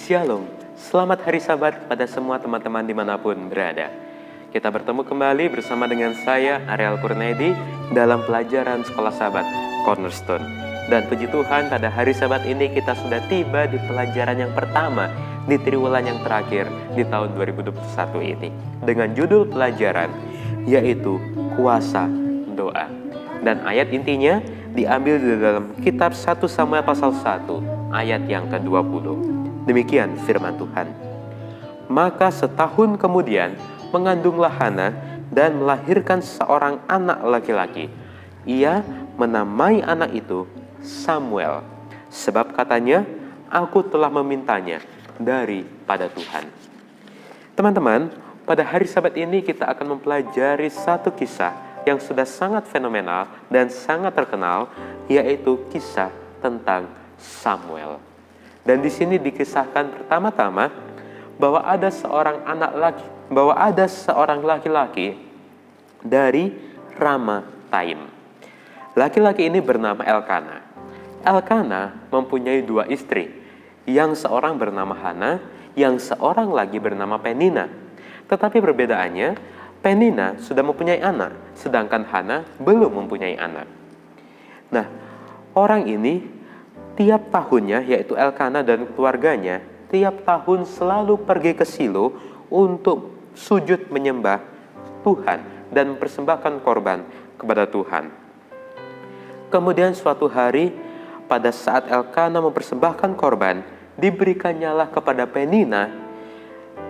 Shalom, selamat hari Sabat kepada semua teman-teman dimanapun berada. Kita bertemu kembali bersama dengan saya, Ariel Kurnedi, dalam pelajaran Sekolah Sabat Cornerstone. Dan puji Tuhan, pada hari Sabat ini kita sudah tiba di pelajaran yang pertama di triwulan yang terakhir di tahun 2021 ini. Dengan judul pelajaran, yaitu Kuasa Doa. Dan ayat intinya diambil di dalam kitab 1 Samuel pasal 1, ayat yang ke-20. Demikian firman Tuhan. Maka setahun kemudian mengandunglah Hana dan melahirkan seorang anak laki-laki. Ia menamai anak itu Samuel, sebab katanya, aku telah memintanya daripada Tuhan. Teman-teman, pada hari Sabat ini kita akan mempelajari satu kisah yang sudah sangat fenomenal dan sangat terkenal, yaitu kisah tentang Samuel. Dan di sini dikisahkan pertama-tama bahwa ada seorang laki-laki dari Ramataim. Laki-laki ini bernama Elkana. Elkana mempunyai dua istri, yang seorang bernama Hana, yang seorang lagi bernama Penina. Tetapi perbedaannya, Penina sudah mempunyai anak, sedangkan Hana belum mempunyai anak. Nah, orang ini tiap tahunnya, yaitu Elkana dan keluarganya, tiap tahun selalu pergi ke Shilo untuk sujud menyembah Tuhan dan mempersembahkan korban kepada Tuhan. Kemudian suatu hari, pada saat Elkana mempersembahkan korban, diberikannya kepada Penina,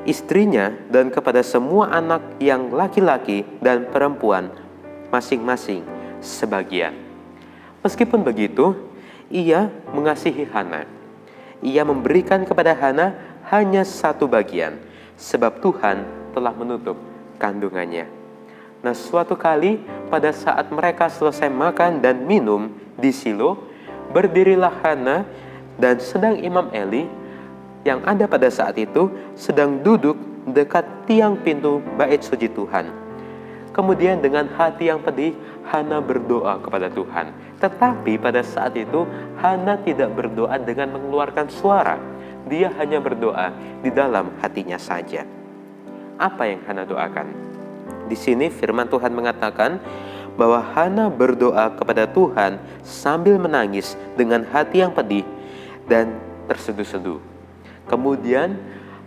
istrinya, dan kepada semua anak yang laki-laki dan perempuan, masing-masing sebagian. Meskipun begitu, ia mengasihi Hana. Ia memberikan kepada Hana hanya satu bagian, sebab Tuhan telah menutup kandungannya. Nah, suatu kali pada saat mereka selesai makan dan minum di Shilo, berdirilah Hana dan sedang Imam Eli yang ada pada saat itu sedang duduk dekat tiang pintu bait suci Tuhan. Kemudian dengan hati yang pedih, Hana berdoa kepada Tuhan. Tetapi pada saat itu, Hana tidak berdoa dengan mengeluarkan suara. Dia hanya berdoa di dalam hatinya saja. Apa yang Hana doakan? Di sini firman Tuhan mengatakan bahwa Hana berdoa kepada Tuhan sambil menangis dengan hati yang pedih dan terseduh-seduh. Kemudian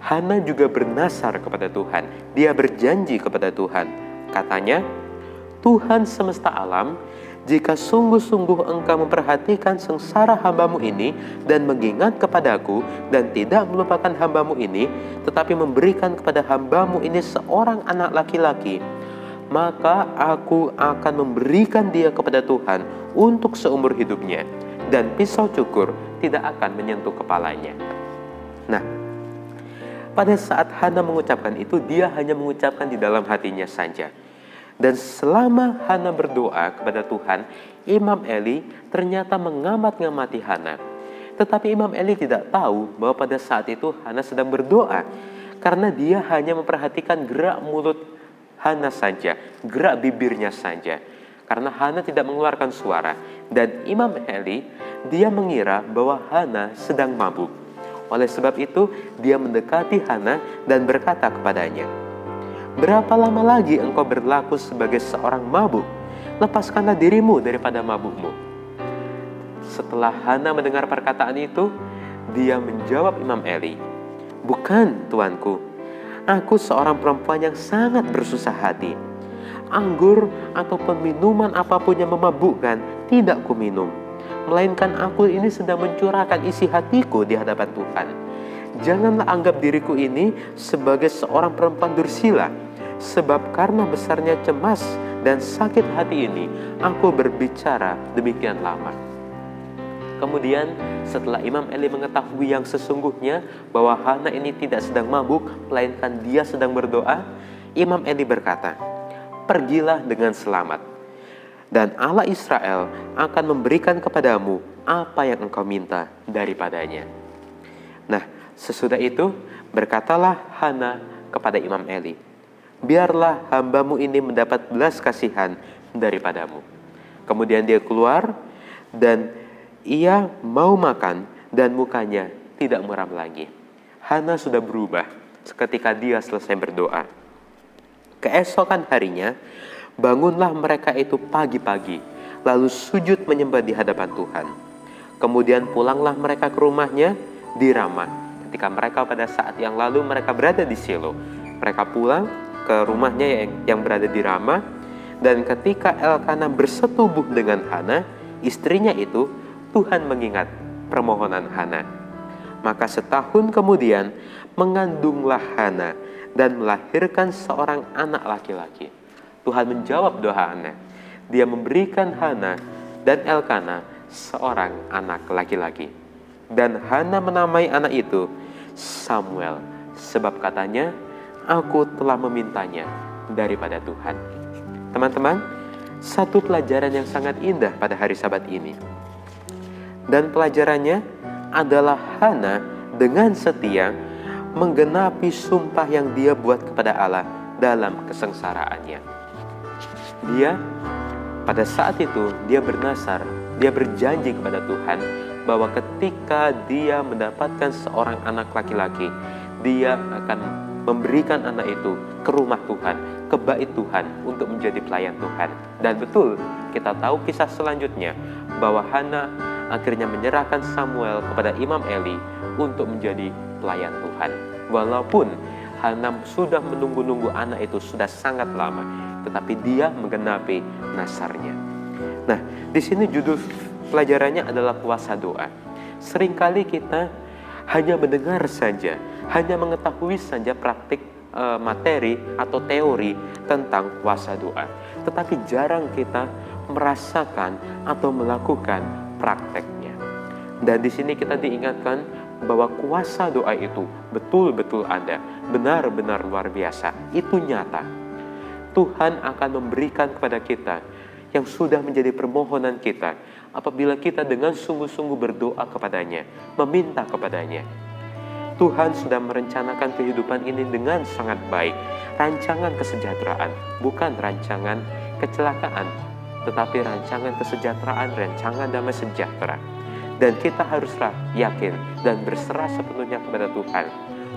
Hana juga bernasar kepada Tuhan. Dia berjanji kepada Tuhan. Katanya, Tuhan semesta alam, jika sungguh-sungguh Engkau memperhatikan sengsara hamba-Mu ini dan mengingat kepadaku dan tidak melupakan hamba-Mu ini, tetapi memberikan kepada hamba-Mu ini seorang anak laki-laki, maka aku akan memberikan dia kepada Tuhan untuk seumur hidupnya, dan pisau cukur tidak akan menyentuh kepalanya. Nah, pada saat Hana mengucapkan itu, dia hanya mengucapkan di dalam hatinya saja. Dan selama Hana berdoa kepada Tuhan, Imam Eli ternyata mengamat-ngamati Hana. Tetapi Imam Eli tidak tahu bahwa pada saat itu Hana sedang berdoa, karena dia hanya memperhatikan gerak mulut Hana saja, gerak bibirnya saja. Karena Hana tidak mengeluarkan suara. Dan Imam Eli, dia mengira bahwa Hana sedang mabuk. Oleh sebab itu, dia mendekati Hana dan berkata kepadanya, berapa lama lagi engkau berlaku sebagai seorang mabuk? Lepaskanlah dirimu daripada mabukmu. Setelah Hana mendengar perkataan itu, dia menjawab Imam Eli, bukan, tuanku. Aku seorang perempuan yang sangat bersusah hati. Anggur ataupun minuman apapun yang memabukkan tidak kuminum, melainkan aku ini sedang mencurahkan isi hatiku di hadapan Tuhan. Janganlah anggap diriku ini sebagai seorang perempuan dursila, sebab karena besarnya cemas dan sakit hati ini, aku berbicara demikian lama. Kemudian setelah Imam Eli mengetahui yang sesungguhnya bahwa Hana ini tidak sedang mabuk, melainkan dia sedang berdoa, Imam Eli berkata, pergilah dengan selamat, dan Allah Israel akan memberikan kepadamu apa yang engkau minta daripadanya. Nah, sesudah itu berkatalah Hana kepada Imam Eli, biarlah hamba-Mu ini mendapat belas kasihan daripadamu. Kemudian dia keluar dan ia mau makan dan mukanya tidak muram lagi. Hana sudah berubah ketika dia selesai berdoa. Keesokan harinya, bangunlah mereka itu pagi-pagi, lalu sujud menyembah di hadapan Tuhan. Kemudian pulanglah mereka ke rumahnya di Rama. Ketika mereka pada saat yang lalu mereka berada di Silo, mereka pulang ke rumahnya yang berada di Rama. Dan ketika Elkana bersetubuh dengan Hana, istrinya itu, Tuhan mengingat permohonan Hana. Maka setahun kemudian mengandunglah Hana dan melahirkan seorang anak laki-laki. Tuhan menjawab doa Hana. Dia memberikan Hana dan Elkana seorang anak laki-laki. Dan Hana menamai anak itu Samuel, sebab katanya, aku telah memintanya daripada Tuhan. Teman-teman, satu pelajaran yang sangat indah pada hari Sabat ini. Dan pelajarannya adalah Hana dengan setia menggenapi sumpah yang dia buat kepada Allah dalam kesengsaraannya. Dia pada saat itu dia bernasar, dia berjanji kepada Tuhan bahwa ketika dia mendapatkan seorang anak laki-laki, dia akan memberikan anak itu ke rumah Tuhan, ke bait Tuhan untuk menjadi pelayan Tuhan. Dan betul, kita tahu kisah selanjutnya bahwa Hana akhirnya menyerahkan Samuel kepada Imam Eli untuk menjadi pelayan Tuhan. Walaupun Hana sudah menunggu-nunggu anak itu sudah sangat lama, tetapi dia menggenapi nasarnya. Nah, di sini judul pelajarannya adalah kuasa doa. Seringkali kita hanya mendengar saja, hanya mengetahui saja praktik materi atau teori tentang kuasa doa, tetapi jarang kita merasakan atau melakukan prakteknya. Dan di sini kita diingatkan bahwa kuasa doa itu betul-betul ada, benar-benar luar biasa, itu nyata. Tuhan akan memberikan kepada kita yang sudah menjadi permohonan kita apabila kita dengan sungguh-sungguh berdoa kepadanya, meminta kepadanya. Tuhan sudah merencanakan kehidupan ini dengan sangat baik. Rancangan kesejahteraan, bukan rancangan kecelakaan, tetapi rancangan kesejahteraan, rancangan damai sejahtera. Dan kita haruslah yakin dan berserah sepenuhnya kepada Tuhan,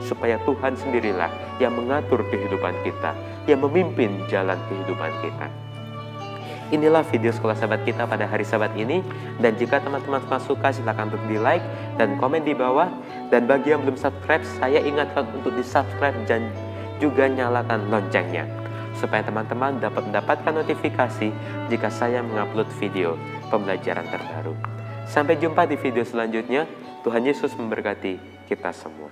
supaya Tuhan sendirilah yang mengatur kehidupan kita, yang memimpin jalan kehidupan kita. Inilah video Sekolah Sabat kita pada hari Sabat ini. Dan jika teman-teman suka, silakan untuk di like dan komen di bawah. Dan bagi yang belum subscribe, saya ingatkan untuk di subscribe dan juga nyalakan loncengnya, supaya teman-teman dapat mendapatkan notifikasi jika saya mengupload video pembelajaran terbaru. Sampai jumpa di video selanjutnya. Tuhan Yesus memberkati kita semua.